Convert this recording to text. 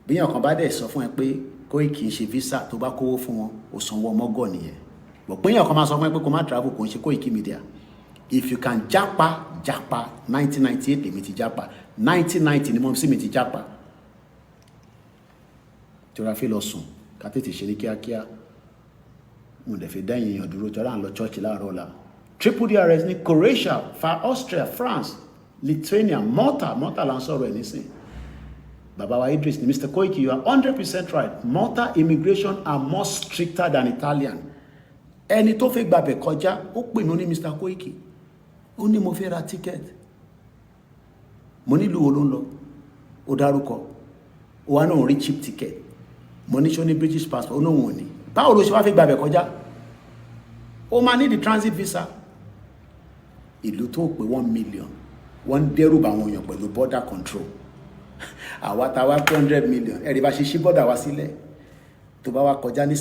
bí èèyàn kan bá dẹ̀ sọ fún ẹ pé Koiki ń ṣe visa tó bá kówó fún wọn ó sanwó ọmọgọ̀ nìyẹn bọ̀ pé èèyàn kan máa sọ fún ẹ pé kó má travel kò ń ṣe Koiki Media. If you can japa 1998 lèmi ti japa 1990 ni mo sì mi ti japa tí ó ra fi lọ sùn ká tètè ṣe ní kíákíá mo dẹ̀ fi dá èèyàn dúró tí ó rà ń lọ church láàárọ̀ ọ̀la. Triple DRS ní Croatia, Austria, France, Lithuania, Malta là ń sọ̀rọ̀ ẹ̀ nísìn. Bàbá wa Idris ní Mr. Koiki, you are 100% right. Malta immigration are more stricter than Italian. Ẹni tó fẹ́ gbàbẹ̀ kọjá ó pè mí ní Mr. Koiki. Ó ní mo fẹ́ ra ticket. Mo nílùú wo ló ń lọ? Ó dárúkọ. Ó wá náà rí cheap ticket. Mo ní ṣó ní British passport. Ó náà wọ̀n ní. Báwo ló ṣe wá fẹ́ gbàbẹ̀ kọjá? Ó máa ní the transit visa. Ìlú tó pé 1 million. Wọ́n dẹ́rù bá àwọn èèyàn pẹ̀lú border control. Àwa ta wá 200 million. Ẹ̀rí bá ṣe ṣí border wá sílẹ̀. Tó bá wá kọjá ní